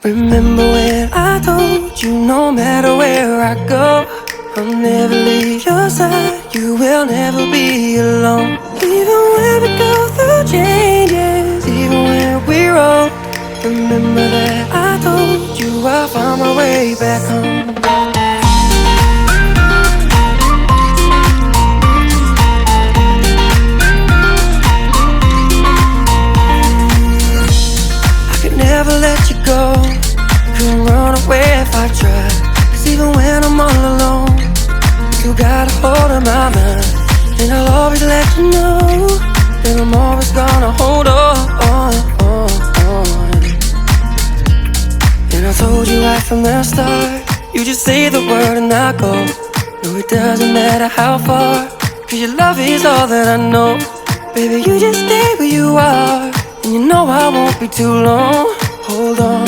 Remember when I told you no matter where I go, I'll never leave your side, you will never be alone. Even when we go through changes, even when we roll, remember that I told you I found my way back home. Never let you go, couldn't run away if I tried. Cause even when I'm all alone, you got a hold of my mind. And I'll always let you know that I'm always gonna hold on. And I told you right from the start, you just say the word and I go. No, it doesn't matter how far, cause your love is all that I know. Baby, you just stay where you are, and you know I won't be too long. Hold on,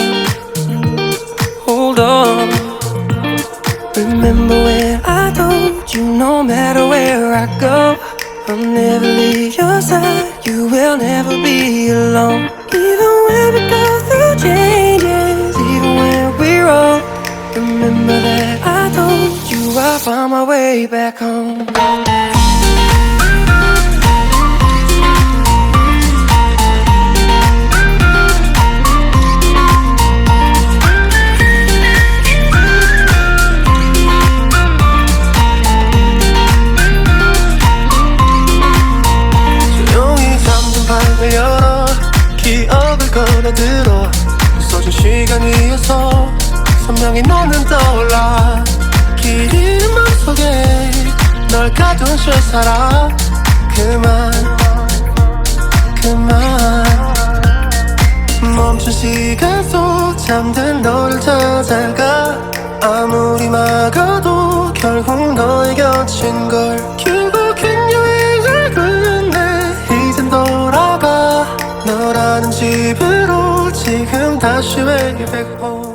hold on. Remember when I told you no matter where I go, I'll never leave your side, you will never be alone. Even when we go through changes, even when we roll, remember that I told you I found my way back home. 열어 기억을 꺼내들어 써준 시간 위에서 선명히 너는 떠올라 길 잃은 맘속에 널 가둔 채 살아 그만 멈춘 시간 속 잠든 너를 찾아가 아무리 막아도 결국 너의 곁인 걸 결국엔 여행을 끝냈네 이젠 돌아가 너라는 집으로 지금 다시 way back home.